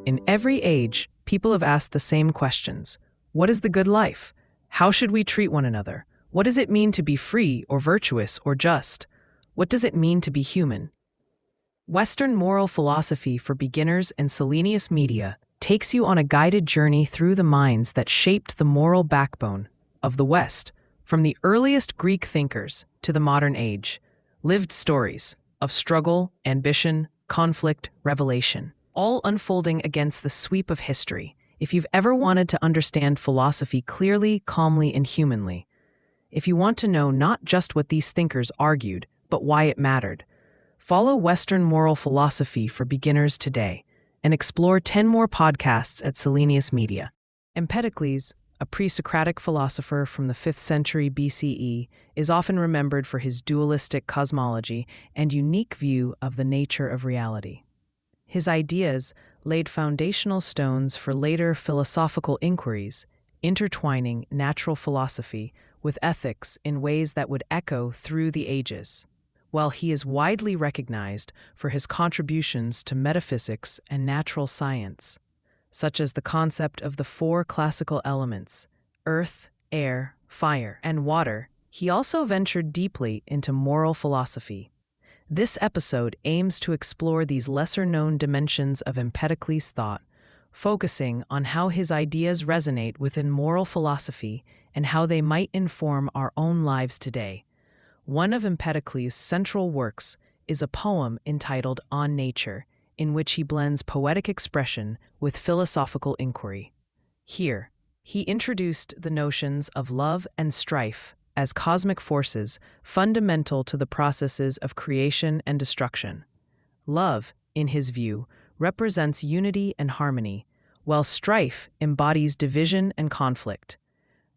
In every age, people have asked the same questions. What is the good life? How should we treat one another? What does it mean to be free or virtuous or just? What does it mean to be human? Western moral philosophy for beginners and Selenius Media takes you on a guided journey through the minds that shaped the moral backbone of the West, from the earliest Greek thinkers to the modern age. Lived stories of struggle, ambition, conflict, revelation, all unfolding against the sweep of history. If you've ever wanted to understand philosophy clearly, calmly, and humanly, if you want to know not just what these thinkers argued, but why it mattered, follow Western moral philosophy for beginners today and explore 10 more podcasts at Selenius Media. Empedocles, a pre-Socratic philosopher from the 5th century BCE, is often remembered for his dualistic cosmology and unique view of the nature of reality. His ideas laid foundational stones for later philosophical inquiries, intertwining natural philosophy with ethics in ways that would echo through the ages. While he is widely recognized for his contributions to metaphysics and natural science, such as the concept of the 4 classical elements, earth, air, fire, and water, he also ventured deeply into moral philosophy. This episode aims to explore these lesser-known dimensions of Empedocles' thought, focusing on how his ideas resonate within moral philosophy and how they might inform our own lives today. One of Empedocles' central works is a poem entitled On Nature, in which he blends poetic expression with philosophical inquiry. Here, he introduced the notions of love and strife as cosmic forces fundamental to the processes of creation and destruction. Love, in his view, represents unity and harmony, while strife embodies division and conflict.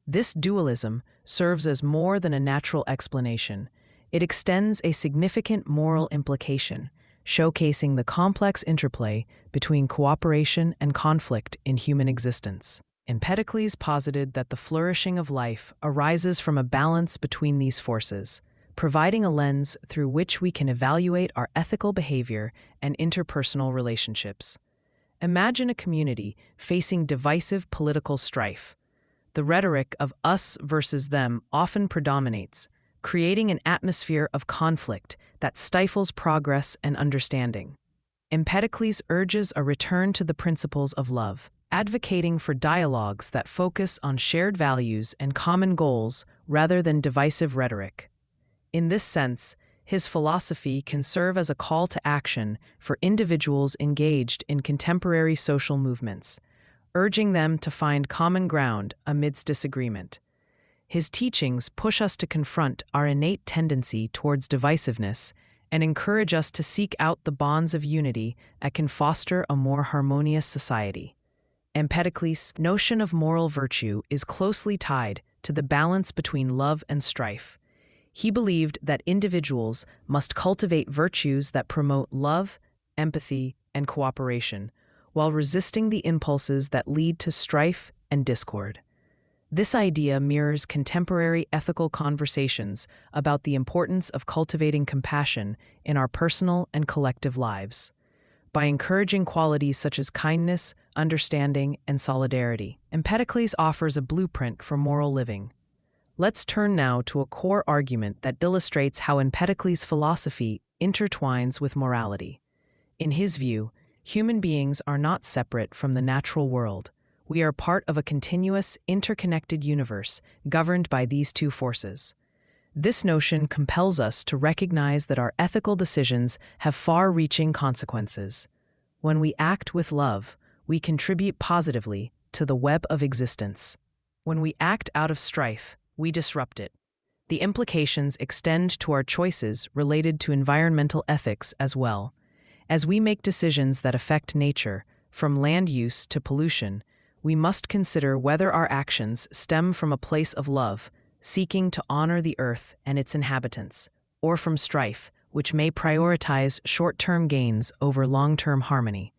This dualism serves as more than a natural explanation. It extends a significant moral implication, showcasing the complex interplay between cooperation and conflict in human existence. Empedocles posited that the flourishing of life arises from a balance between these forces, providing a lens through which we can evaluate our ethical behavior and interpersonal relationships. Imagine a community facing divisive political strife. The rhetoric of us versus them often predominates, creating an atmosphere of conflict that stifles progress and understanding. Empedocles urges a return to the principles of love, advocating for dialogues that focus on shared values and common goals rather than divisive rhetoric. In this sense, his philosophy can serve as a call to action for individuals engaged in contemporary social movements, urging them to find common ground amidst disagreement. His teachings push us to confront our innate tendency towards divisiveness and encourage us to seek out the bonds of unity that can foster a more harmonious society. Empedocles' notion of moral virtue is closely tied to the balance between love and strife. He believed that individuals must cultivate virtues that promote love, empathy, and cooperation, while resisting the impulses that lead to strife and discord. This idea mirrors contemporary ethical conversations about the importance of cultivating compassion in our personal and collective lives. By encouraging qualities such as kindness, understanding, and solidarity, Empedocles offers a blueprint for moral living. Let's turn now to a core argument that illustrates how Empedocles' philosophy intertwines with morality. In his view, human beings are not separate from the natural world. We are part of a continuous, interconnected universe governed by these two forces. This notion compels us to recognize that our ethical decisions have far-reaching consequences. When we act with love, we contribute positively to the web of existence. When we act out of strife, we disrupt it. The implications extend to our choices related to environmental ethics as well. As we make decisions that affect nature, from land use to pollution, we must consider whether our actions stem from a place of love, seeking to honor the earth and its inhabitants, or from strife, which may prioritize short-term gains over long-term harmony.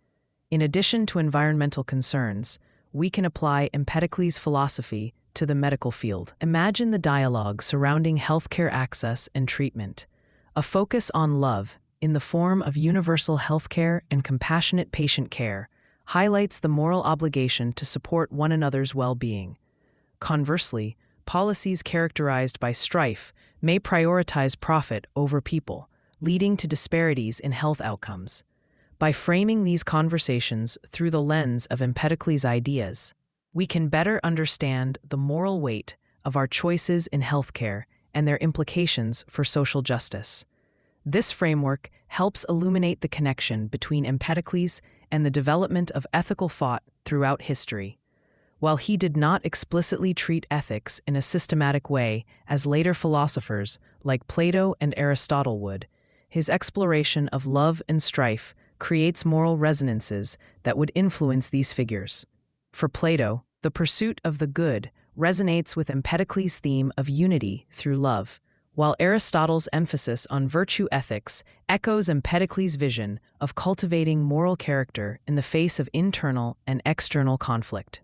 In addition to environmental concerns, we can apply Empedocles' philosophy to the medical field. Imagine the dialogue surrounding healthcare access and treatment. A focus on love, in the form of universal healthcare and compassionate patient care, highlights the moral obligation to support one another's well-being. Conversely, policies characterized by strife may prioritize profit over people, leading to disparities in health outcomes. By framing these conversations through the lens of Empedocles' ideas, we can better understand the moral weight of our choices in healthcare and their implications for social justice. This framework helps illuminate the connection between Empedocles and the development of ethical thought throughout history. While he did not explicitly treat ethics in a systematic way as later philosophers like Plato and Aristotle would, his exploration of love and strife creates moral resonances that would influence these figures. For Plato, the pursuit of the good resonates with Empedocles' theme of unity through love, while Aristotle's emphasis on virtue ethics echoes Empedocles' vision of cultivating moral character in the face of internal and external conflict.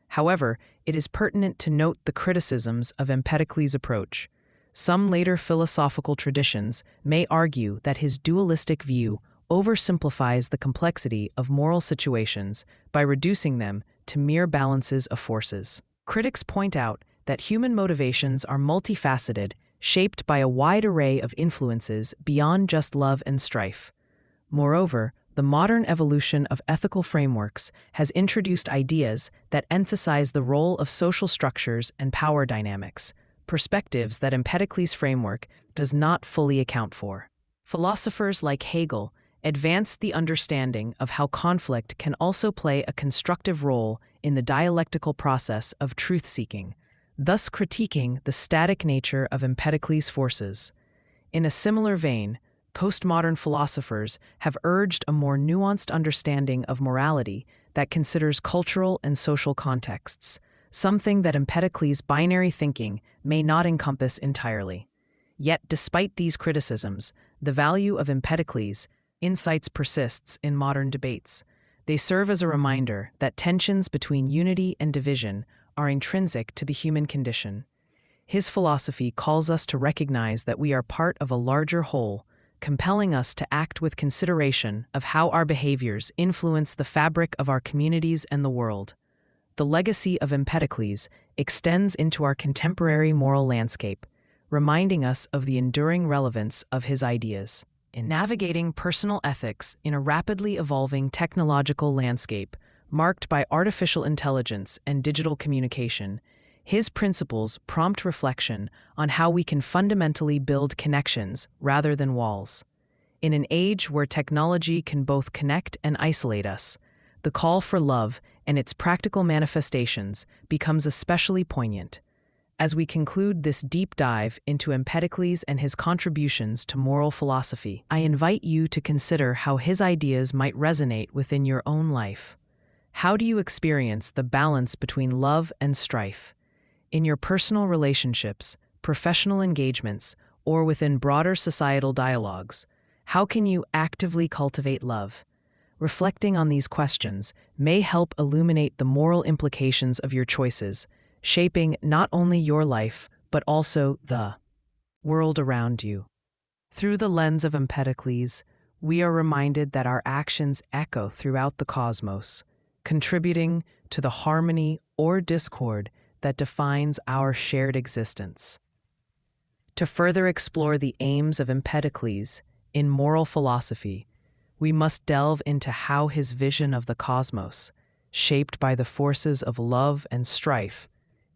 However, it is pertinent to note the criticisms of Empedocles' approach. Some later philosophical traditions may argue that his dualistic view oversimplifies the complexity of moral situations by reducing them to mere balances of forces. Critics point out that human motivations are multifaceted, shaped by a wide array of influences beyond just love and strife. Moreover, the modern evolution of ethical frameworks has introduced ideas that emphasize the role of social structures and power dynamics, perspectives that Empedocles' framework does not fully account for. Philosophers like Hegel advanced the understanding of how conflict can also play a constructive role in the dialectical process of truth-seeking, thus critiquing the static nature of Empedocles' forces. In a similar vein, postmodern philosophers have urged a more nuanced understanding of morality that considers cultural and social contexts, something that Empedocles' binary thinking may not encompass entirely. Yet, despite these criticisms, the value of Empedocles' insights persists in modern debates. They serve as a reminder that tensions between unity and division are intrinsic to the human condition. His philosophy calls us to recognize that we are part of a larger whole, compelling us to act with consideration of how our behaviors influence the fabric of our communities and the world. The legacy of Empedocles extends into our contemporary moral landscape, reminding us of the enduring relevance of his ideas. In navigating personal ethics in a rapidly evolving technological landscape marked by artificial intelligence and digital communication, his principles prompt reflection on how we can fundamentally build connections rather than walls. In an age where technology can both connect and isolate us, the call for love and its practical manifestations becomes especially poignant. As we conclude this deep dive into Empedocles and his contributions to moral philosophy, I invite you to consider how his ideas might resonate within your own life. How do you experience the balance between love and strife? In your personal relationships, professional engagements, or within broader societal dialogues, how can you actively cultivate love? Reflecting on these questions may help illuminate the moral implications of your choices, shaping not only your life, but also the world around you. Through the lens of Empedocles, we are reminded that our actions echo throughout the cosmos, contributing to the harmony or discord that defines our shared existence. To further explore the aims of Empedocles in moral philosophy, we must delve into how his vision of the cosmos, shaped by the forces of love and strife,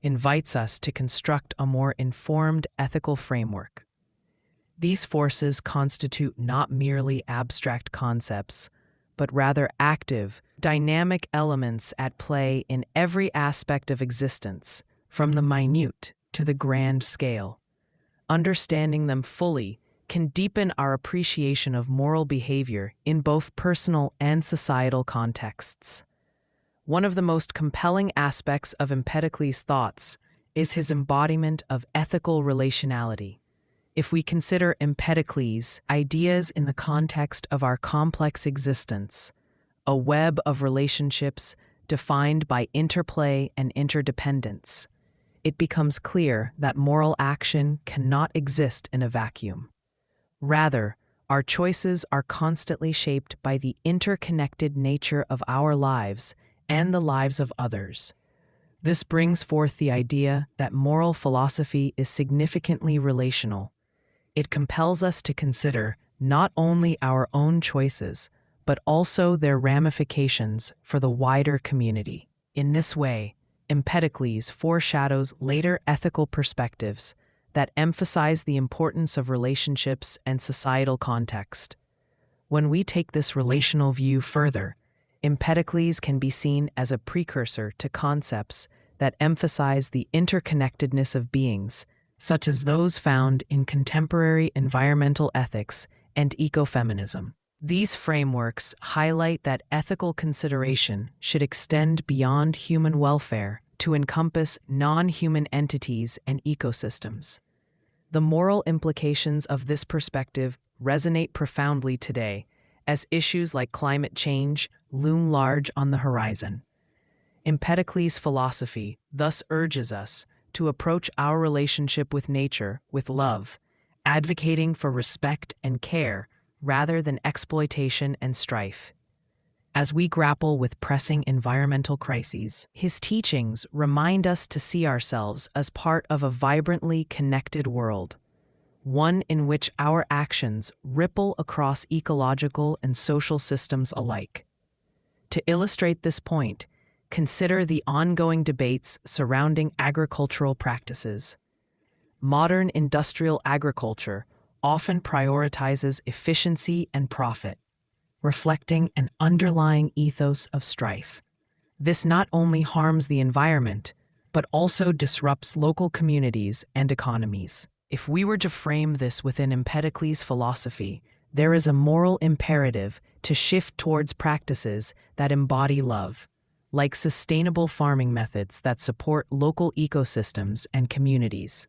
invites us to construct a more informed ethical framework. These forces constitute not merely abstract concepts, but rather active, dynamic elements at play in every aspect of existence, from the minute to the grand scale. Understanding them fully can deepen our appreciation of moral behavior in both personal and societal contexts. One of the most compelling aspects of Empedocles' thoughts is his embodiment of ethical relationality. If we consider Empedocles' ideas in the context of our complex existence, a web of relationships defined by interplay and interdependence, it becomes clear that moral action cannot exist in a vacuum. Rather, Our choices are constantly shaped by the interconnected nature of our lives and the lives of others. This brings forth the idea that moral philosophy is significantly relational. It compels us to consider not only our own choices, but also their ramifications for the wider community. In this way, Empedocles foreshadows later ethical perspectives that emphasize the importance of relationships and societal context. When we take this relational view further, Empedocles can be seen as a precursor to concepts that emphasize the interconnectedness of beings, such as those found in contemporary environmental ethics and ecofeminism. These frameworks highlight that ethical consideration should extend beyond human welfare to encompass non-human entities and ecosystems. The moral implications of this perspective resonate profoundly today, as issues like climate change loom large on the horizon. Empedocles' philosophy thus urges us to approach our relationship with nature with love, advocating for respect and care rather than exploitation and strife. As we grapple with pressing environmental crises, his teachings remind us to see ourselves as part of a vibrantly connected world, one in which our actions ripple across ecological and social systems alike. To illustrate this point, consider the ongoing debates surrounding agricultural practices. Modern industrial agriculture often prioritizes efficiency and profit, reflecting an underlying ethos of strife. This not only harms the environment, but also disrupts local communities and economies. If we were to frame this within Empedocles' philosophy, there is a moral imperative to shift towards practices that embody love, like sustainable farming methods that support local ecosystems and communities.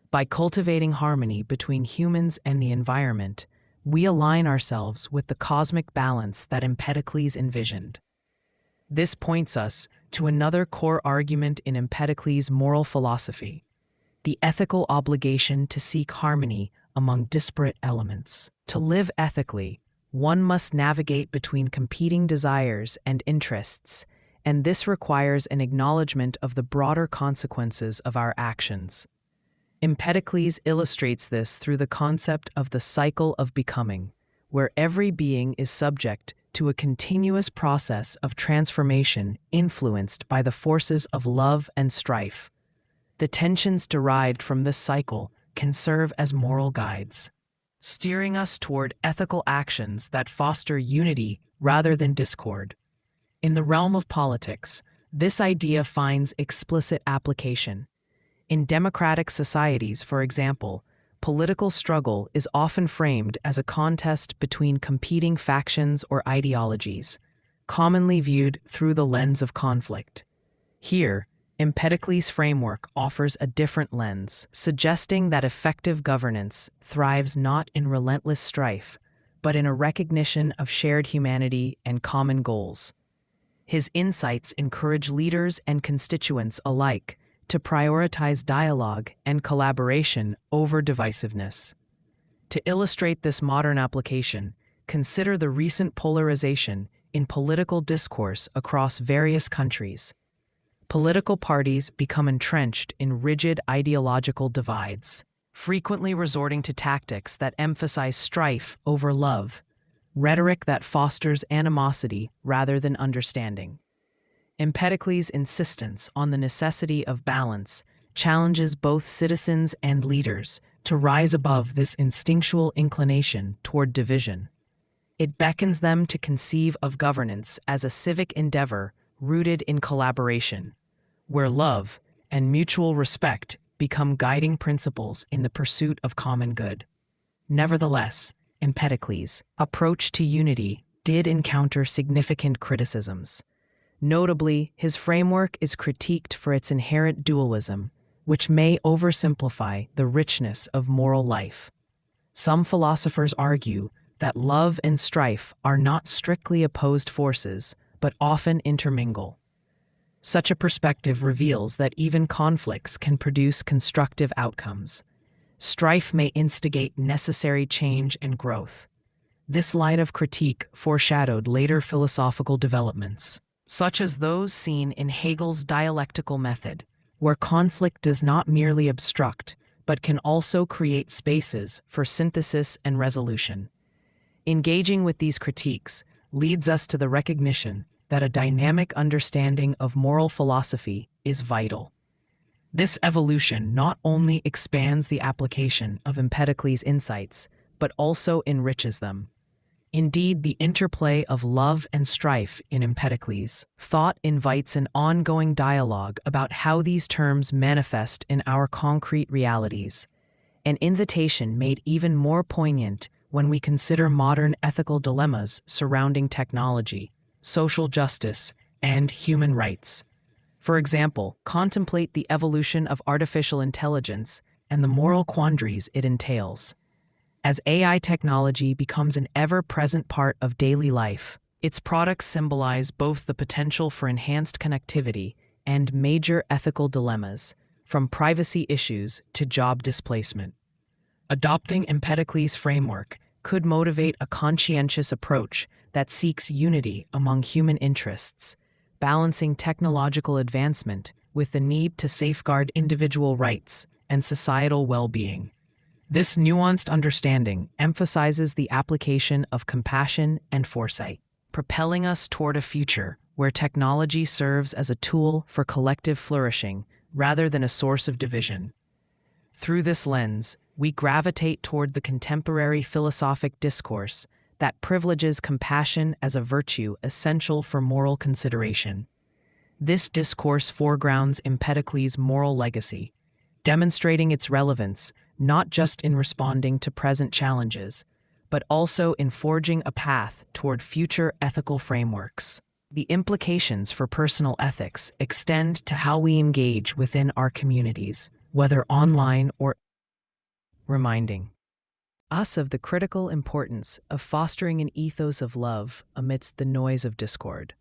By cultivating harmony between humans and the environment, we align ourselves with the cosmic balance that Empedocles envisioned. This points us to another core argument in Empedocles' moral philosophy: the ethical obligation to seek harmony among disparate elements. To live ethically, one must navigate between competing desires and interests, and this requires an acknowledgement of the broader consequences of our actions. Empedocles illustrates this through the concept of the cycle of becoming, where every being is subject to a continuous process of transformation influenced by the forces of love and strife. The tensions derived from this cycle can serve as moral guides, steering us toward ethical actions that foster unity rather than discord. In the realm of politics, this idea finds explicit application. In democratic societies, for example, political struggle is often framed as a contest between competing factions or ideologies, commonly viewed through the lens of conflict. Here, Empedocles' framework offers a different lens, suggesting that effective governance thrives not in relentless strife, but in a recognition of shared humanity and common goals. His insights encourage leaders and constituents alike to prioritize dialogue and collaboration over divisiveness. To illustrate this modern application, consider the recent polarization in political discourse across various countries. Political parties become entrenched in rigid ideological divides, frequently resorting to tactics that emphasize strife over love, rhetoric that fosters animosity rather than understanding. Empedocles' insistence on the necessity of balance challenges both citizens and leaders to rise above this instinctual inclination toward division. It beckons them to conceive of governance as a civic endeavor rooted in collaboration, where love and mutual respect become guiding principles in the pursuit of common good. Nevertheless, Empedocles' approach to unity did encounter significant criticisms. Notably, his framework is critiqued for its inherent dualism, which may oversimplify the richness of moral life. Some philosophers argue that love and strife are not strictly opposed forces, but often intermingle. Such a perspective reveals that even conflicts can produce constructive outcomes. strife may instigate necessary change and growth. This line of critique foreshadowed later philosophical developments, such as those seen in Hegel's dialectical method, where conflict does not merely obstruct, but can also create spaces for synthesis and resolution. Engaging with these critiques leads us to the recognition that a dynamic understanding of moral philosophy is vital. This evolution not only expands the application of Empedocles' insights, but also enriches them. Indeed, the interplay of love and strife in Empedocles' thought invites an ongoing dialogue about how these terms manifest in our concrete realities, an invitation made even more poignant when we consider modern ethical dilemmas surrounding technology, social justice, and human rights. For example, contemplate the evolution of artificial intelligence and the moral quandaries it entails. As AI technology becomes an ever-present part of daily life, its products symbolize both the potential for enhanced connectivity and major ethical dilemmas, from privacy issues to job displacement. Adopting Empedocles' framework could motivate a conscientious approach that seeks unity among human interests, balancing technological advancement with the need to safeguard individual rights and societal well-being. This nuanced understanding emphasizes the application of compassion and foresight, propelling us toward a future where technology serves as a tool for collective flourishing rather than a source of division. Through this lens, we gravitate toward the contemporary philosophic discourse that privileges compassion as a virtue essential for moral consideration. This discourse foregrounds Empedocles' moral legacy, demonstrating its relevance not just in responding to present challenges, but also in forging a path toward future ethical frameworks. The implications for personal ethics extend to how we engage within our communities, whether online or reminding us of the critical importance of fostering an ethos of love amidst the noise of discord.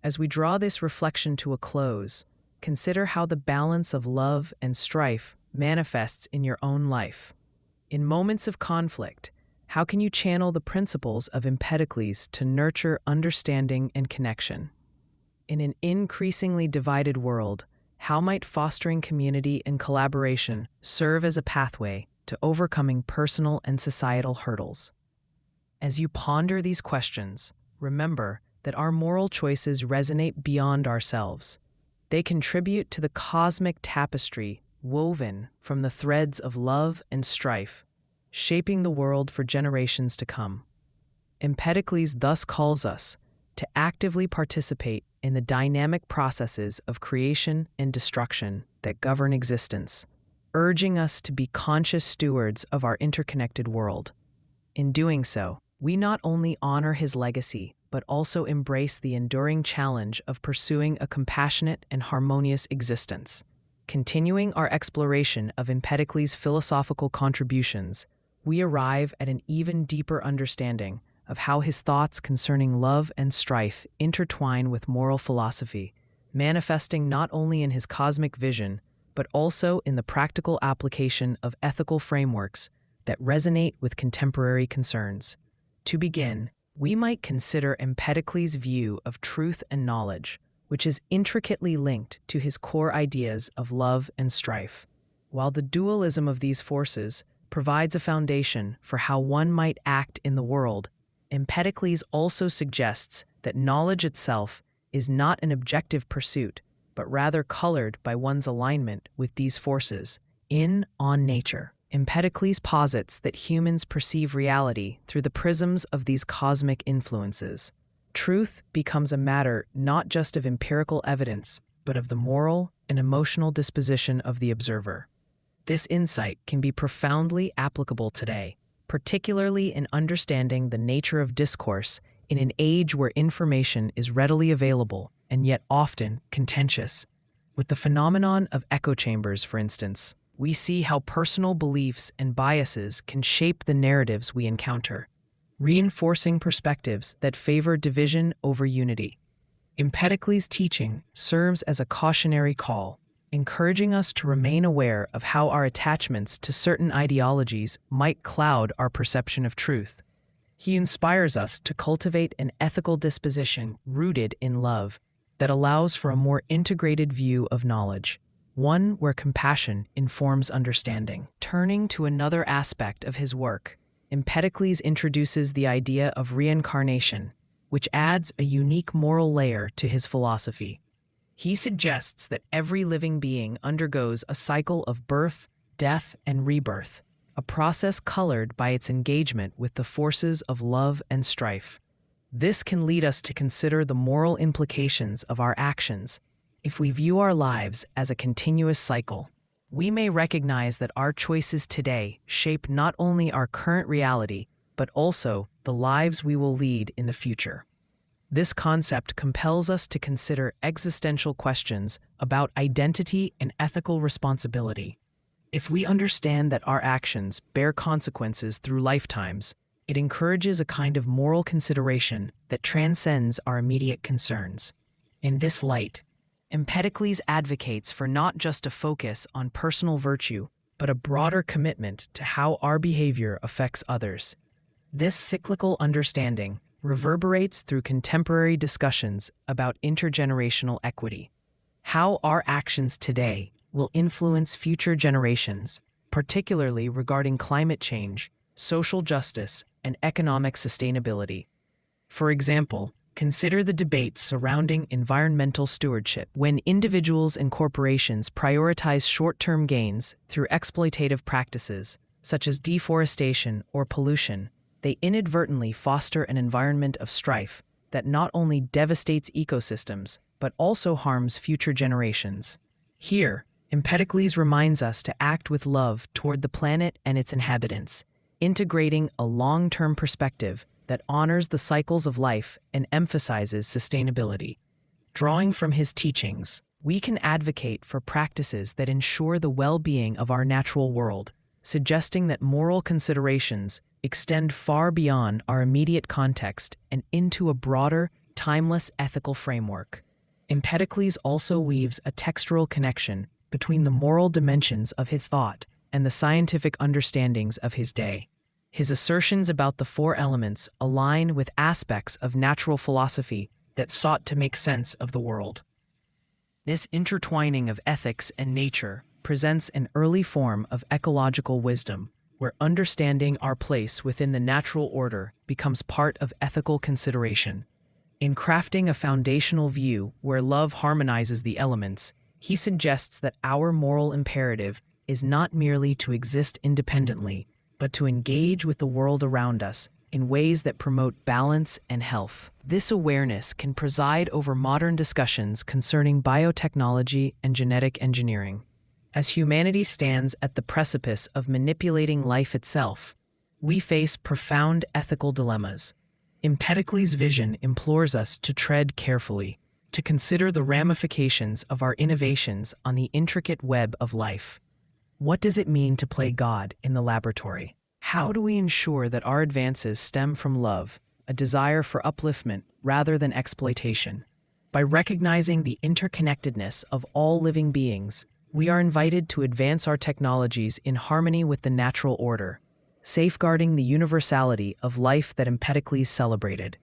As we draw this reflection to a close, consider how the balance of love and strife manifests in your own life. In moments of conflict, how can you channel the principles of Empedocles to nurture understanding and connection? In an increasingly divided world, how might fostering community and collaboration serve as a pathway to overcoming personal and societal hurdles? As you ponder these questions, remember that our moral choices resonate beyond ourselves. They contribute to the cosmic tapestry woven from the threads of love and strife, shaping the world for generations to come. Empedocles thus calls us to actively participate in the dynamic processes of creation and destruction that govern existence, urging us to be conscious stewards of our interconnected world. In doing so, we not only honor his legacy, but also embrace the enduring challenge of pursuing a compassionate and harmonious existence. Continuing our exploration of Empedocles' philosophical contributions, we arrive at an even deeper understanding of how his thoughts concerning love and strife intertwine with moral philosophy, manifesting not only in his cosmic vision, but also in the practical application of ethical frameworks that resonate with contemporary concerns. To begin, we might consider Empedocles' view of truth and knowledge, which is intricately linked to his core ideas of love and strife. While the dualism of these forces provides a foundation for how one might act in the world, Empedocles also suggests that knowledge itself is not an objective pursuit, but rather colored by one's alignment with these forces. On nature, Empedocles posits that humans perceive reality through the prisms of these cosmic influences. Truth becomes a matter not just of empirical evidence, but of the moral and emotional disposition of the observer. This insight can be profoundly applicable today, particularly in understanding the nature of discourse in an age where information is readily available and yet often contentious. With the phenomenon of echo chambers, for instance, we see how personal beliefs and biases can shape the narratives we encounter, reinforcing perspectives that favor division over unity. Empedocles' teaching serves as a cautionary call, encouraging us to remain aware of how our attachments to certain ideologies might cloud our perception of truth. He inspires us to cultivate an ethical disposition rooted in love that allows for a more integrated view of knowledge, one where compassion informs understanding. Turning to another aspect of his work, Empedocles introduces the idea of reincarnation, which adds a unique moral layer to his philosophy. He suggests that every living being undergoes a cycle of birth, death, and rebirth, a process colored by its engagement with the forces of love and strife. This can lead us to consider the moral implications of our actions. If we view our lives as a continuous cycle, we may recognize that our choices today shape not only our current reality, but also the lives we will lead in the future. This concept compels us to consider existential questions about identity and ethical responsibility. If we understand that our actions bear consequences through lifetimes, it encourages a kind of moral consideration that transcends our immediate concerns. In this light, Empedocles advocates for not just a focus on personal virtue, but a broader commitment to how our behavior affects others. This cyclical understanding reverberates through contemporary discussions about intergenerational equity. How our actions today will influence future generations, particularly regarding climate change, social justice, and economic sustainability. For example, consider the debates surrounding environmental stewardship. When individuals and corporations prioritize short-term gains through exploitative practices, such as deforestation or pollution, they inadvertently foster an environment of strife that not only devastates ecosystems, but also harms future generations. Here, Empedocles reminds us to act with love toward the planet and its inhabitants, integrating a long-term perspective that honors the cycles of life and emphasizes sustainability. Drawing from his teachings, we can advocate for practices that ensure the well-being of our natural world, suggesting that moral considerations extend far beyond our immediate context and into a broader, timeless ethical framework. Empedocles also weaves a textural connection between the moral dimensions of his thought and the scientific understandings of his day. His assertions about the four elements align with aspects of natural philosophy that sought to make sense of the world. This intertwining of ethics and nature presents an early form of ecological wisdom, where understanding our place within the natural order becomes part of ethical consideration. In crafting a foundational view where love harmonizes the elements, he suggests that our moral imperative is not merely to exist independently, but to engage with the world around us in ways that promote balance and health. This awareness can preside over modern discussions concerning biotechnology and genetic engineering. As humanity stands at the precipice of manipulating life itself, we face profound ethical dilemmas. Empedocles' vision implores us to tread carefully, to consider the ramifications of our innovations on the intricate web of life. What does it mean to play God in the laboratory? How do we ensure that our advances stem from love, a desire for upliftment rather than exploitation? By recognizing the interconnectedness of all living beings, we are invited to advance our technologies in harmony with the natural order, safeguarding the universality of life that Empedocles celebrated.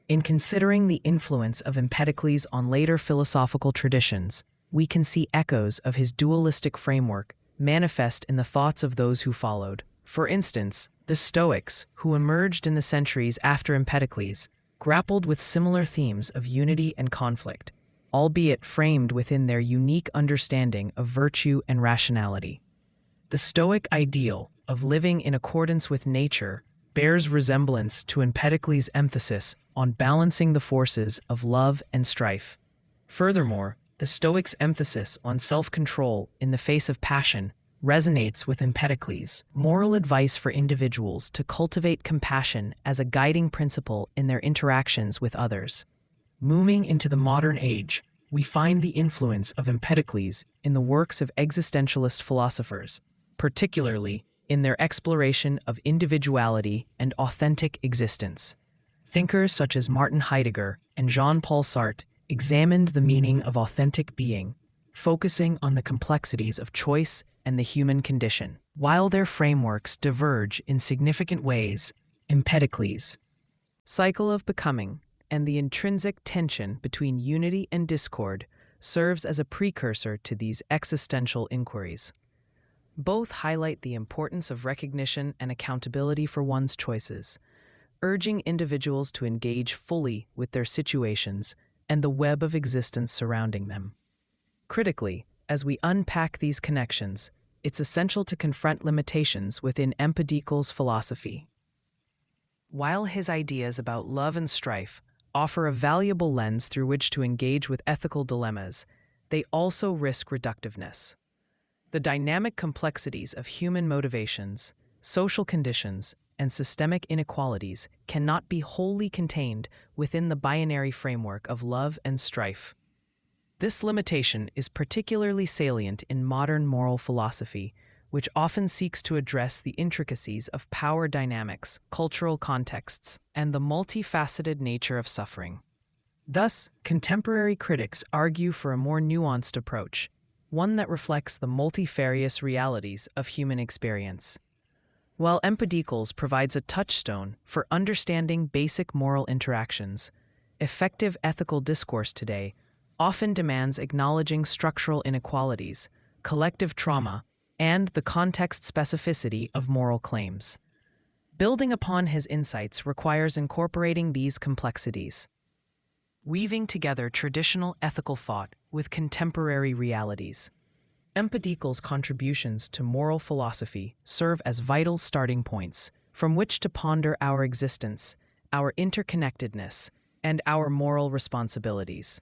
In considering the influence of Empedocles on later philosophical traditions, we can see echoes of his dualistic framework manifest in the thoughts of those who followed. For instance, the Stoics, who emerged in the centuries after Empedocles, grappled with similar themes of unity and conflict, albeit framed within their unique understanding of virtue and rationality. The Stoic ideal of living in accordance with nature bears resemblance to Empedocles' emphasis on balancing the forces of love and strife. Furthermore, the Stoics' emphasis on self-control in the face of passion resonates with Empedocles' moral advice for individuals to cultivate compassion as a guiding principle in their interactions with others. Moving into the modern age, we find the influence of Empedocles in the works of existentialist philosophers, particularly in their exploration of individuality and authentic existence. Thinkers such as Martin Heidegger and Jean-Paul Sartre examined the meaning of authentic being, focusing on the complexities of choice and the human condition. While their frameworks diverge in significant ways, Empedocles' cycle of becoming and the intrinsic tension between unity and discord serves as a precursor to these existential inquiries. Both highlight the importance of recognition and accountability for one's choices, urging individuals to engage fully with their situations and the web of existence surrounding them. Critically, as we unpack these connections, it's essential to confront limitations within Empedocles' philosophy. While his ideas about love and strife offer a valuable lens through which to engage with ethical dilemmas, they also risk reductiveness. The dynamic complexities of human motivations, social conditions, and systemic inequalities cannot be wholly contained within the binary framework of love and strife. This limitation is particularly salient in modern moral philosophy, which often seeks to address the intricacies of power dynamics, cultural contexts, and the multifaceted nature of suffering. Thus, contemporary critics argue for a more nuanced approach, one that reflects the multifarious realities of human experience. While Empedocles provides a touchstone for understanding basic moral interactions, effective ethical discourse today often demands acknowledging structural inequalities, collective trauma, and the context specificity of moral claims. Building upon his insights requires incorporating these complexities, weaving together traditional ethical thought with contemporary realities. Empedocles' contributions to moral philosophy serve as vital starting points from which to ponder our existence, our interconnectedness, and our moral responsibilities.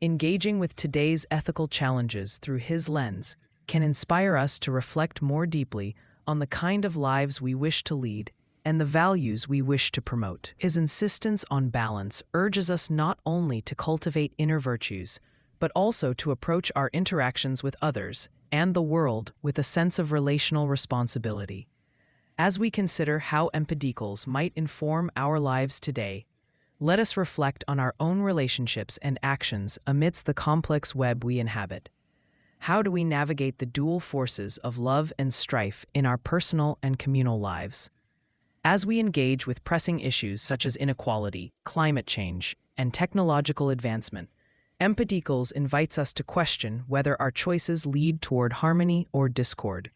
Engaging with today's ethical challenges through his lens can inspire us to reflect more deeply on the kind of lives we wish to lead and the values we wish to promote. His insistence on balance urges us not only to cultivate inner virtues, but also to approach our interactions with others and the world with a sense of relational responsibility. As we consider how Empedocles might inform our lives today, let us reflect on our own relationships and actions amidst the complex web we inhabit. How do we navigate the dual forces of love and strife in our personal and communal lives? As we engage with pressing issues such as inequality, climate change, and technological advancement, Empedocles invites us to question whether our choices lead toward harmony or discord.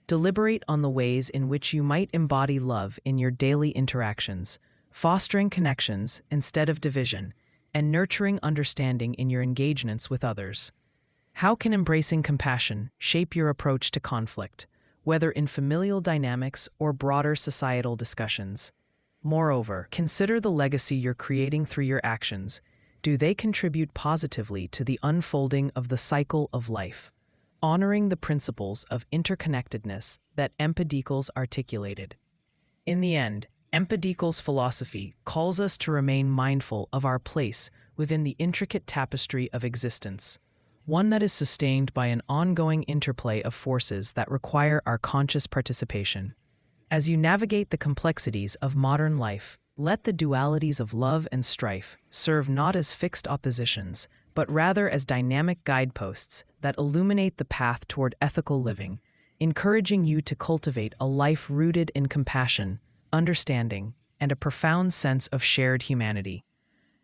Deliberate on the ways in which you might embody love in your daily interactions, fostering connections instead of division, and nurturing understanding in your engagements with others. How can embracing compassion shape your approach to conflict, whether in familial dynamics or broader societal discussions? Moreover, consider the legacy you're creating through your actions. Do they contribute positively to the unfolding of the cycle of life, honoring the principles of interconnectedness that Empedocles articulated? In the end, Empedocles' philosophy calls us to remain mindful of our place within the intricate tapestry of existence, one that is sustained by an ongoing interplay of forces that require our conscious participation. As you navigate the complexities of modern life, let the dualities of love and strife serve not as fixed oppositions, but rather as dynamic guideposts that illuminate the path toward ethical living, encouraging you to cultivate a life rooted in compassion, understanding, and a profound sense of shared humanity.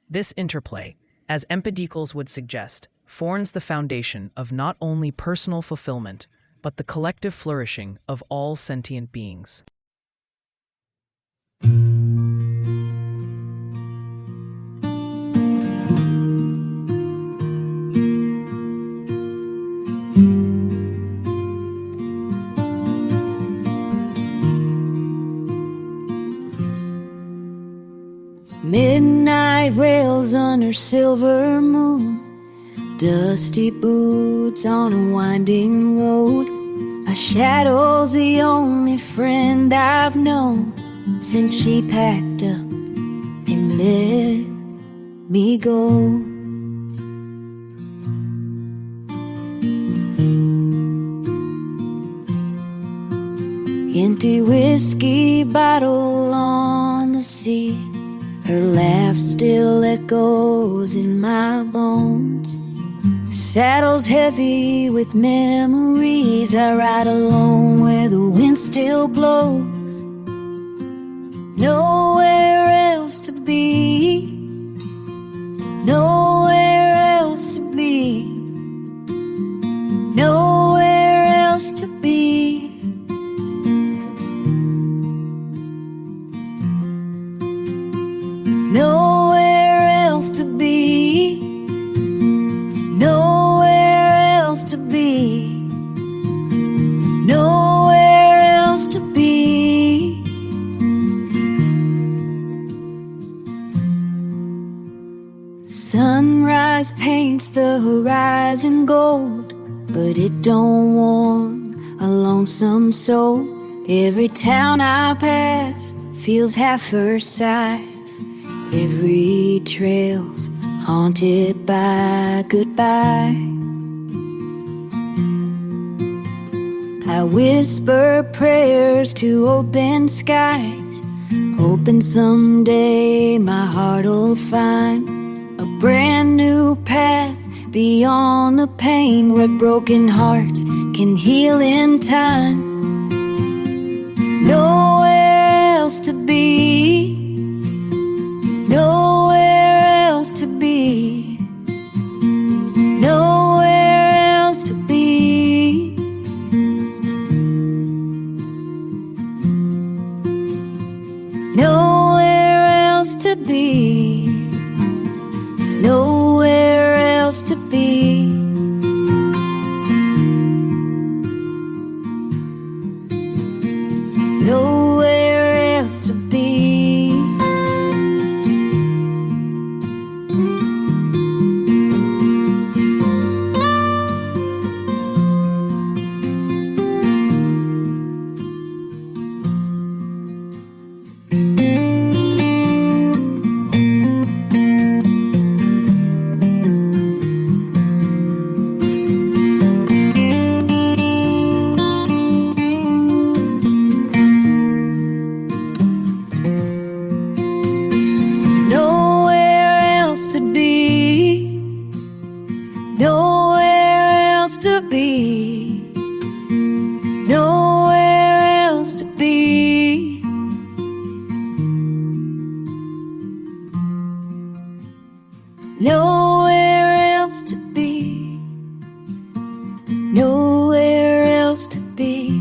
This interplay, as Empedocles would suggest, forms the foundation of not only personal fulfillment, but the collective flourishing of all sentient beings. Midnight rails under silver moon, dusty boots on a winding road. A shadow's the only friend I've known since she packed up and let me go. Empty whiskey bottle on the sea, her laugh still echoes in my bones. saddle's heavy with memories. I ride alone where the wind still blows. Nowhere else to be. Nowhere else to be. Nowhere else to be. Nowhere else to be. Nowhere else to be. Nowhere else to be. Sunrise paints the horizon gold, but it don't warm a lonesome soul. Every town I pass feels half her size. Every trail's haunted by goodbye. I whisper prayers to open skies, hoping someday my heart'll find a brand new path beyond the pain, where broken hearts can heal in time. Nowhere else to be. Nowhere else to be. Nowhere else to be. Nowhere else to be. Nowhere else to be. Nowhere else to be. Nowhere else to be. Nowhere else to be. Nowhere else to be. Nowhere else to be. Nowhere else to be.